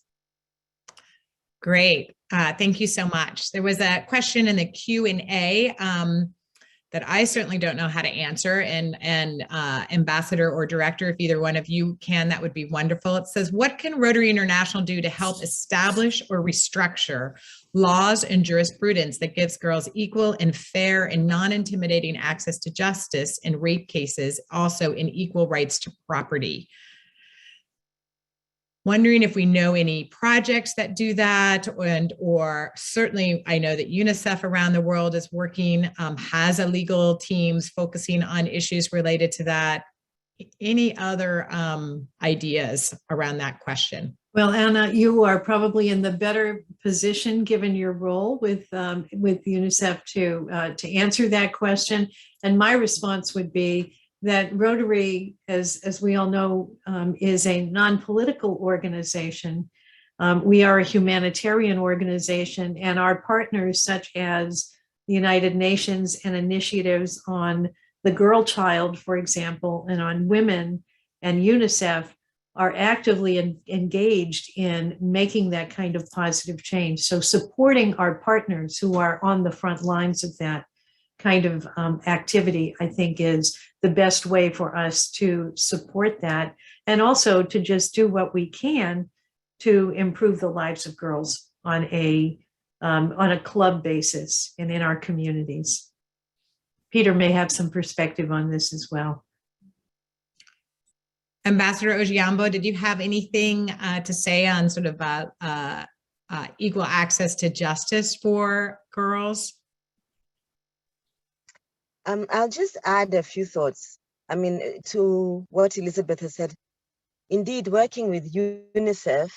Great. Thank you so much. There was a question in the Q&A that I certainly don't know how to answer. And ambassador or director, if either one of you can, that would be wonderful. It says, what can Rotary International do to help establish or restructure laws and jurisprudence that gives girls equal and fair and non-intimidating access to justice in rape cases, also in equal rights to property? Wondering if we know any projects that do that, or certainly I know that Unicef around the world is working, has a legal teams focusing on issues related to that. Any other ideas around that question? Well, Anna, you are probably in the better position given your role with UNICEF to answer that question. And my response would be that Rotary, as we all know, is a non-political organization. We are a humanitarian organization, and our partners such as the United Nations and initiatives on the girl child, for example, and on women and UNICEF are actively engaged in making that kind of positive change. So supporting our partners who are on the front lines of that kind of activity, I think, is the best way for us to support that, and also to just do what we can to improve the lives of girls on a club basis and in our communities. Peter may have some perspective on this as well. Ambassador Ogiambo, did you have anything to say on sort of equal access to justice for girls? I'll just add a few thoughts. I mean, to what Elizabeth has said, indeed, working with UNICEF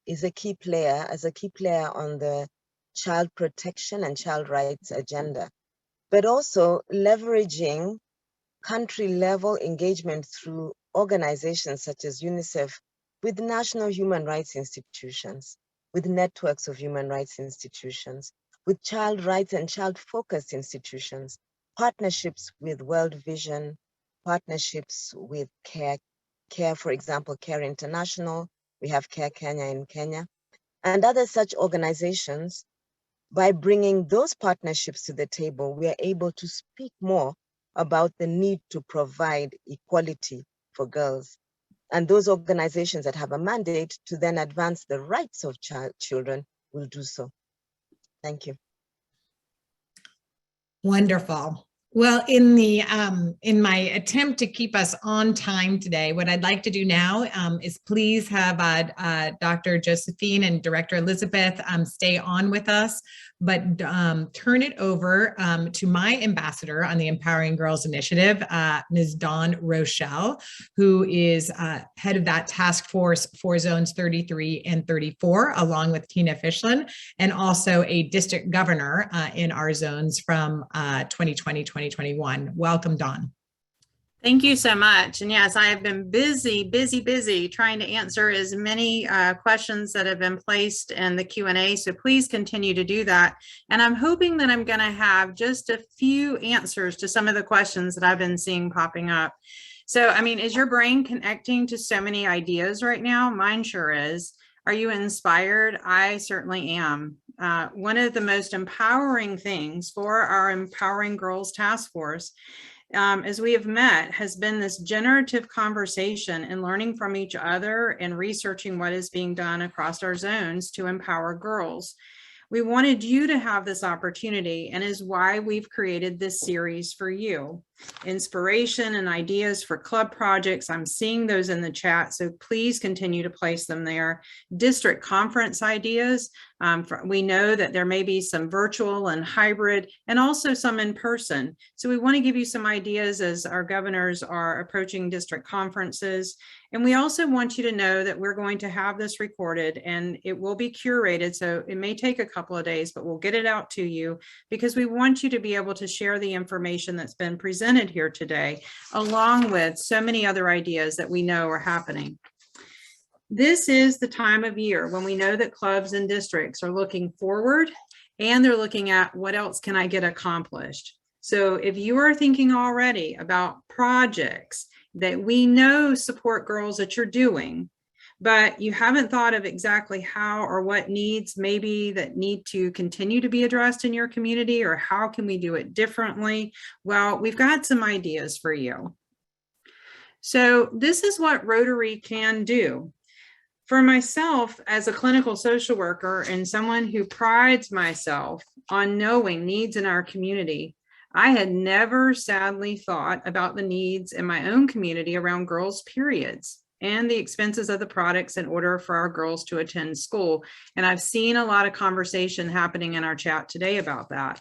is a key player, on the child protection and child rights agenda, but also leveraging country-level engagement through organizations such as UNICEF with national human rights institutions, with networks of human rights institutions, with child rights and child-focused institutions, partnerships with World Vision, partnerships with Care, for example, Care International, we have Care Kenya in Kenya, and other such organizations. By bringing those partnerships to the table, we are able to speak more about the need to provide equality for girls. And those organizations that have a mandate to then advance the rights of children will do so. Thank you. Wonderful. Well, in my attempt to keep us on time today, what I'd like to do now is please have Dr. Josephine and Director Elizabeth stay on with us, but turn it over to my ambassador on the Empowering Girls Initiative, Ms. Dawn Rochelle, who is head of that task force for zones 33 and 34, along with Tina Fischlin, and also a district governor in our zones from 2020-2021. Welcome, Dawn. Thank you so much. And yes, I have been busy trying to answer as many questions that have been placed in the Q&A. So please continue to do that. And I'm hoping that I'm going to have just a few answers to some of the questions that I've been seeing popping up. So, I mean, is your brain connecting to so many ideas right now? Mine sure is. Are you inspired? I certainly am. One of the most empowering things for our Empowering Girls Task Force, as we have met, has been this generative conversation and learning from each other and researching what is being done across our zones to empower girls. We wanted you to have this opportunity, and is why we've created this series for you. inspiration and ideas for club projects. I'm seeing those in the chat, so please continue to place them there. District conference ideas. We know that there may be some virtual and hybrid and also some in person. So we want to give you some ideas as our governors are approaching district conferences. And we also want you to know that we're going to have this recorded and it will be curated. So it may take a couple of days, but we'll get it out to you because we want you to be able to share the information that's been presented here today, along with so many other ideas that we know are happening. This is the time of year when we know that clubs and districts are looking forward and they're looking at what else can I get accomplished. So if you are thinking already about projects that we know support girls that you're doing, but you haven't thought of exactly how or what needs maybe that need to continue to be addressed in your community, or how can we do it differently? Well, we've got some ideas for you. So this is what Rotary can do. For myself, as a clinical social worker and someone who prides myself on knowing needs in our community, I had never sadly thought about the needs in my own community around girls' periods and the expenses of the products in order for our girls to attend school. And I've seen a lot of conversation happening in our chat today about that.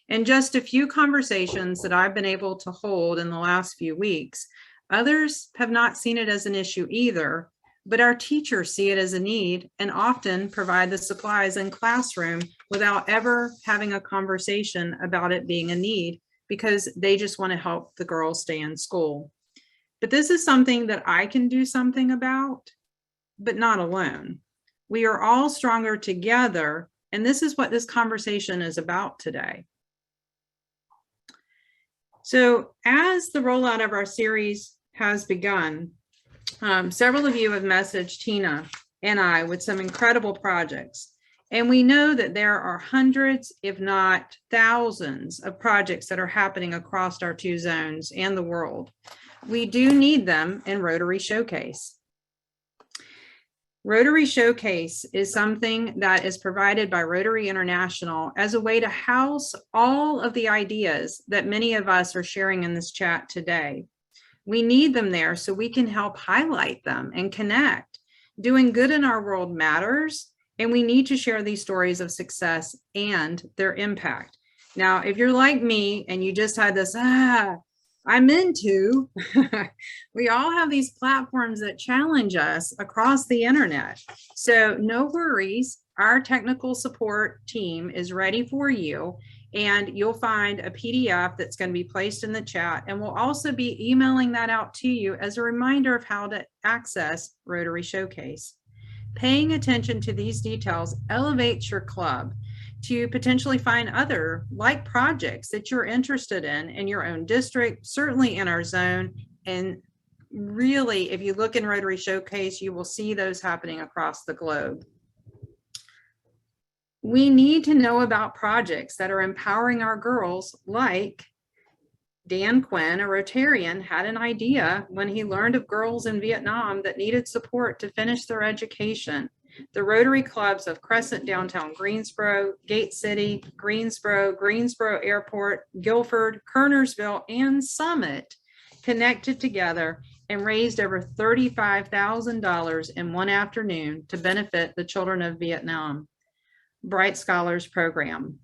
And just a few conversations that I've been able to hold in the last few weeks, others have not seen it as an issue either, but our teachers see it as a need and often provide the supplies in classroom without ever having a conversation about it being a need because they just want to help the girls stay in school. But this is something that I can do something about, but not alone. We are all stronger together, and this is what this conversation is about today. So as the rollout of our series has begun, several of you have messaged Tina and I with some incredible projects. And we know that there are hundreds, if not thousands, of projects that are happening across our two zones and the world. We do need them in Rotary Showcase. Rotary Showcase is something that is provided by Rotary International as a way to house all of the ideas that many of us are sharing in this chat today. We need them there so we can help highlight them and connect. Doing good in our world matters, and we need to share these stories of success and their impact. Now, if you're like me and you just had this, I'm into, we all have these platforms that challenge us across the internet. So no worries, our technical support team is ready for you. And you'll find a PDF that's going to be placed in the chat. And we'll also be emailing that out to you as a reminder of how to access Rotary Showcase. Paying attention to these details elevates your club to potentially find other like projects that you're interested in your own district, certainly in our zone. And really, if you look in Rotary Showcase, you will see those happening across the globe. We need to know about projects that are empowering our girls, like Dan Quinn, a Rotarian, had an idea when he learned of girls in Vietnam that needed support to finish their education. The Rotary clubs of Crescent Downtown Greensboro, Gate City, Greensboro, Greensboro Airport, Guilford, Kernersville, and Summit connected together and raised over $35,000 in one afternoon to benefit the children of Vietnam. Bright Scholars Program.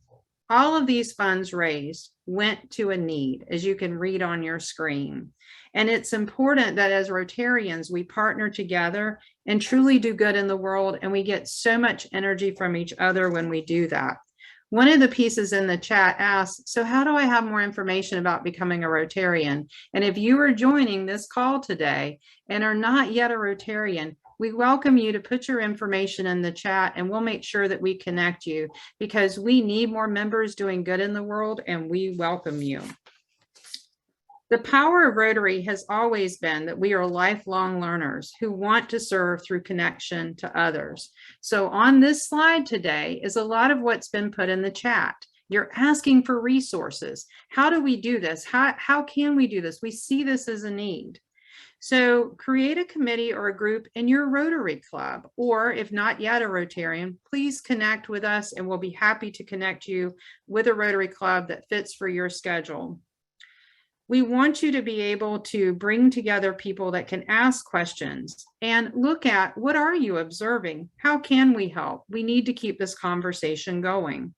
All of these funds raised went to a need, as you can read on your screen. And it's important that as Rotarians, we partner together and truly do good in the world, and we get so much energy from each other when we do that. One of the pieces in the chat asks, so how do I have more information about becoming a Rotarian? And if you are joining this call today and are not yet a Rotarian, we welcome you to put your information in the chat, and we'll make sure that we connect you because we need more members doing good in the world, and we welcome you. The power of Rotary has always been that we are lifelong learners who want to serve through connection to others. So on this slide today is a lot of what's been put in the chat. You're asking for resources. How do we do this? How can we do this? We see this as a need. So create a committee or a group in your Rotary club, or if not yet a Rotarian, please connect with us and we'll be happy to connect you with a Rotary club that fits for your schedule. We want you to be able to bring together people that can ask questions and look at, what are you observing? How can we help? We need to keep this conversation going.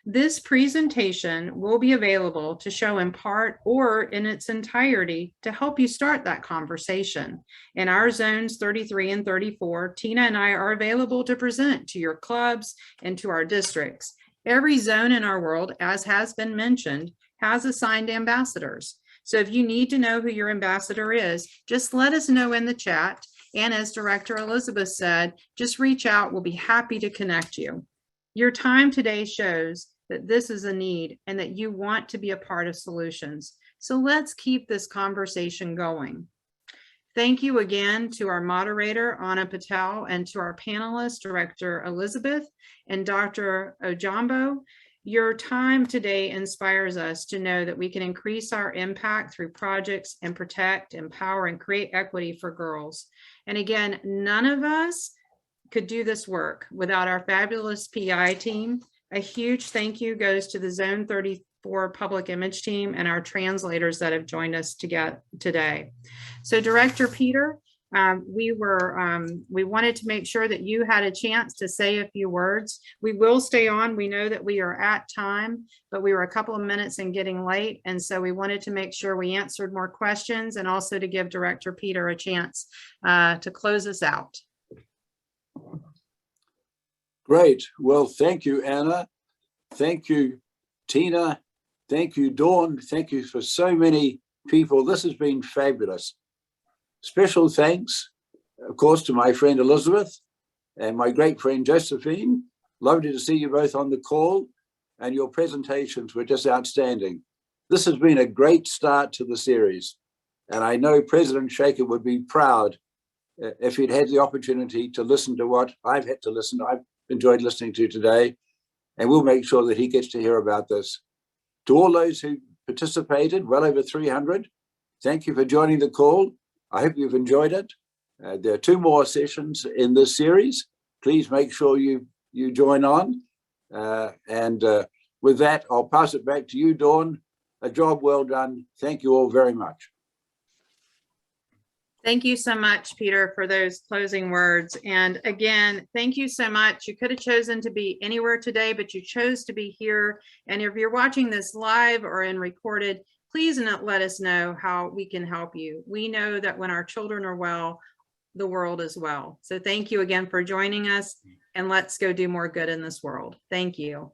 This presentation will be available to show in part or in its entirety to help you start that conversation. In our zones 33 and 34, Tina and I are available to present to your clubs and to our districts. Every zone in our world, as has been mentioned, has assigned ambassadors. So if you need to know who your ambassador is, just let us know in the chat. And as Director Elizabeth said, just reach out. We'll be happy to connect you. Your time today shows that this is a need and that you want to be a part of solutions. So let's keep this conversation going. Thank you again to our moderator, Anna Patel, and to our panelists, Director Elizabeth and Dr. Ogiambo. Your time today inspires us to know that we can increase our impact through projects and protect, empower, and create equity for girls. And again, none of us could do this work without our fabulous PI team. A huge thank you goes to the Zone 34 Public Image team and our translators that have joined us today. So Director Peter, we wanted to make sure that you had a chance to say a few words. We will stay on. We know that we are at time, but we were a couple of minutes in getting late. And so we wanted to make sure we answered more questions and also to give Director Peter a chance to close us out. Great. Well, thank you, Anna. Thank you, Tina. Thank you, Dawn. Thank you for so many people. This has been fabulous. Special thanks, of course, to my friend Elizabeth and my great friend Josephine. Lovely to see you both on the call, and your presentations were just outstanding. This has been a great start to the series, and I know President Shekhar would be proud if he'd had the opportunity to listen to what I've had to listen to. I've enjoyed listening to today, and we'll make sure that he gets to hear about this. To all those who participated, well over 300, thank you for joining the call. I hope you've enjoyed it. There are 2 more sessions in this series. Please make sure you join on. With that, I'll pass it back to you, Dawn. A job well done. Thank you all very much. Thank you so much, Peter, for those closing words. And again, thank you so much. You could have chosen to be anywhere today, but you chose to be here. And if you're watching this live or in recorded, please let us know how we can help you. We know that when our children are well, the world is well. So thank you again for joining us, and let's go do more good in this world. Thank you.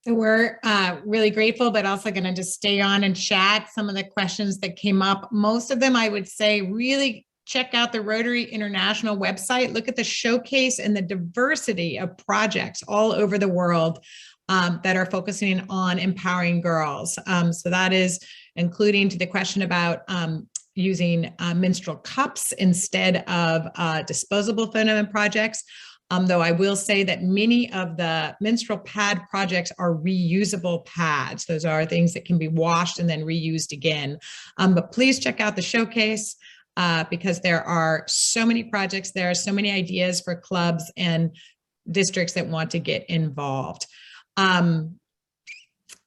So we're really grateful, but also going to just stay on and chat some of the questions that came up. Most of them, I would say, really check out the Rotary International website. Look at the showcase and the diversity of projects all over the world that are focusing on empowering girls. So that is including to the question about using menstrual cups instead of disposable feminine projects. Though I will say that many of the menstrual pad projects are reusable pads. Those are things that can be washed and then reused again. But please check out the showcase because there are so many projects there, so many ideas for clubs and districts that want to get involved.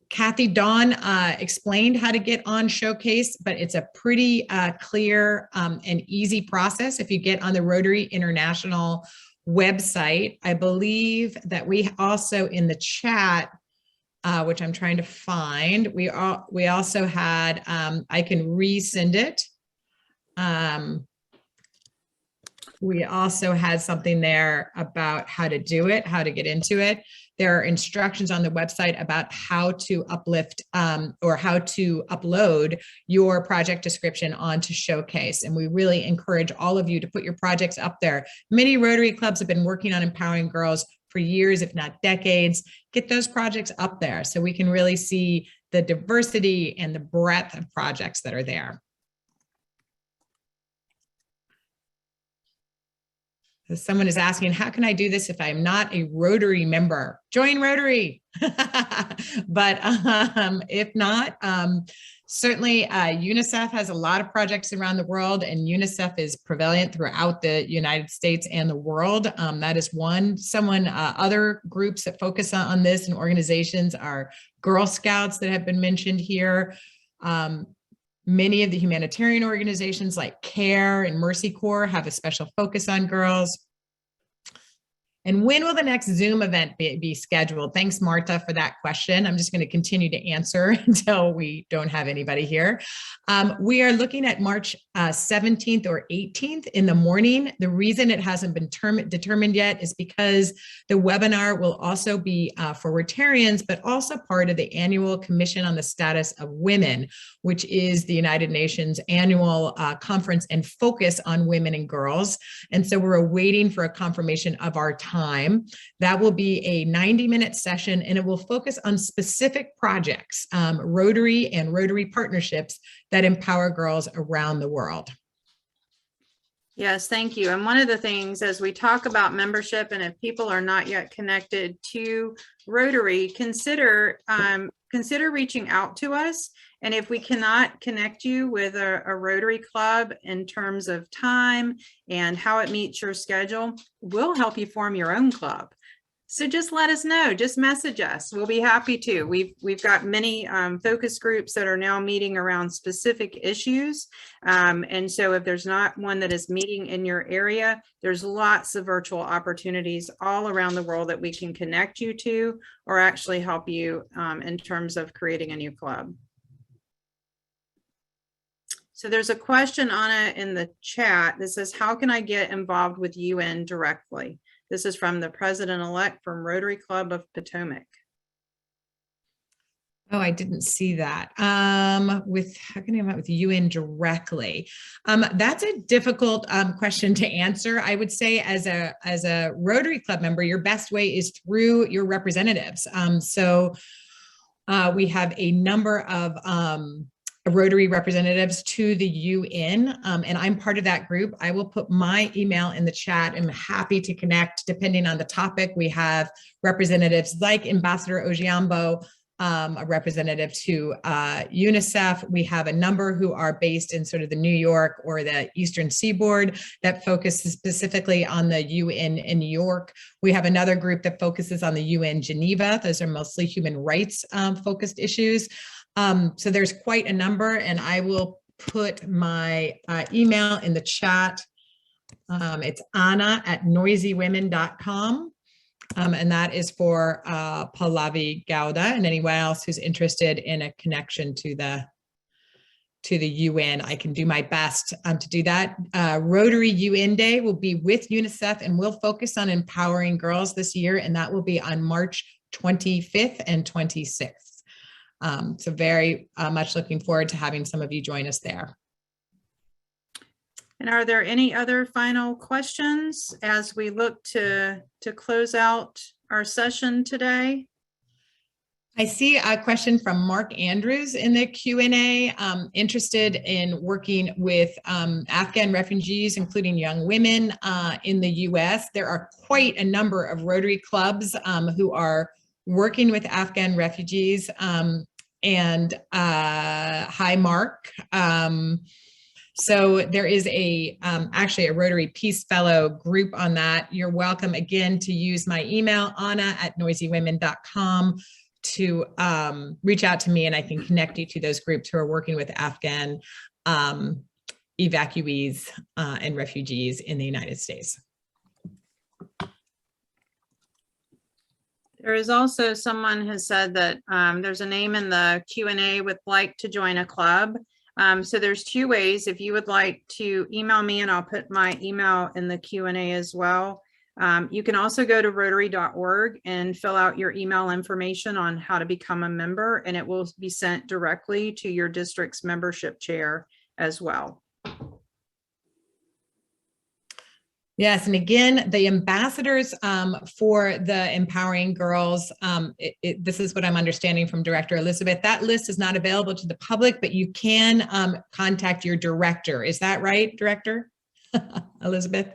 Kathy Dawn explained how to get on Showcase, but it's a pretty clear and easy process if you get on the Rotary International website. I believe that we also in the chat, which I'm trying to find, we also had, I can resend it. We also had something there about how to do it, how to get into it. There are instructions on the website about how to uplift or how to upload your project description onto Showcase. And we really encourage all of you to put your projects up there. Many Rotary clubs have been working on empowering girls for years, if not decades. Get those projects up there so we can really see the diversity and the breadth of projects that are there. Someone is asking, how can I do this if I'm not a Rotary member? Join Rotary. But if not, certainly Unicef has a lot of projects around the world, and Unicef is prevalent throughout the United States and the world. That is one. Other groups that focus on this and organizations are Girl Scouts that have been mentioned here. Many of the humanitarian organizations like CARE and Mercy Corps have a special focus on girls. And when will the next Zoom event be scheduled? Thanks, Marta, for that question. I'm just going to continue to answer until we don't have anybody here. We are looking at March 17th or 18th in the morning. The reason it hasn't been determined yet is because the webinar will also be for Rotarians, but also part of the annual Commission on the Status of Women, which is the United Nations annual conference and focus on women and girls. And so we're waiting for a confirmation of our time. That will be a 90-minute session, and it will focus on specific projects, Rotary and Rotary partnerships that empower girls around the world. Yes, thank you. And one of the things as we talk about membership, and if people are not yet connected to Rotary, consider reaching out to us. And if we cannot connect you with a Rotary club in terms of time and how it meets your schedule, we'll help you form your own club. So just let us know, just message us. We'll be happy to. We've got many focus groups that are now meeting around specific issues. And so if there's not one that is meeting in your area, there's lots of virtual opportunities all around the world that we can connect you to or actually help you in terms of creating a new club. So there's a question, Anna, in the chat that says, how can I get involved with UN directly? This is from the president-elect from Rotary Club of Potomac. Oh, I didn't see that. How can I invite with UN directly? That's a difficult question to answer. I would say as a Rotary Club member, your best way is through your representatives. We have a number of Rotary representatives to the UN, and I'm part of that group. I will put my email in the chat. I'm happy to connect depending on the topic. We have representatives like Ambassador Ogiambo, a representative to UNICEF. We have a number who are based in sort of the New York or the Eastern Seaboard that focuses specifically on the UN in New York. We have another group that focuses on the UN Geneva. Those are mostly human rights focused issues. So there's quite a number, and I will put my email in the chat. It's anna@noisywomen.com. And that is for Pallavi Gowda and anyone else who's interested in a connection to the UN. I can do my best to do that. Rotary UN Day will be with UNICEF, and we'll focus on empowering girls this year, and that will be on March 25th and 26th. So very much looking forward to having some of you join us there. And are there any other final questions as we look to close out our session today? I see a question from Mark Andrews in the Q&A, interested in working with Afghan refugees, including young women in the US. There are quite a number of Rotary clubs who are working with Afghan refugees, and hi, Mark. So there is actually a Rotary Peace Fellow group on that. You're welcome again to use my email, anna@noisywomen.com, to reach out to me, and I can connect you to those groups who are working with Afghan evacuees and refugees in the United States. There is also someone has said that there's a name in the Q&A would like to join a club. So there's two ways. If you would like to email me, and I'll put my email in the Q&A as well. You can also go to rotary.org and fill out your email information on how to become a member, and it will be sent directly to your district's membership chair as well. Yes, and again, the ambassadors for the Empowering Girls, this is what I'm understanding from Director Elizabeth. That list is not available to the public, but you can contact your director. Is that right, Director Elizabeth?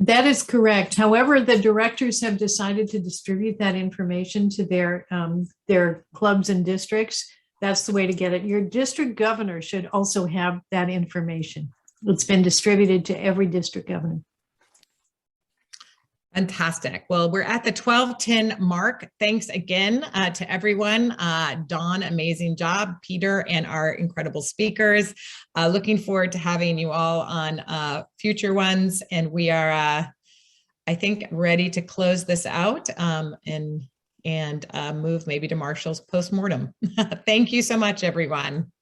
That is correct. However, the directors have decided to distribute that information to their clubs and districts. That's the way to get it. Your district governor should also have that information. It's been distributed to every district governor. Fantastic. Well, we're at the 12:10 mark. Thanks again to everyone. Dawn, amazing job. Peter and our incredible speakers. Looking forward to having you all on future ones. And we are, I think, ready to close this out and move maybe to Marshall's postmortem. Thank you so much, everyone.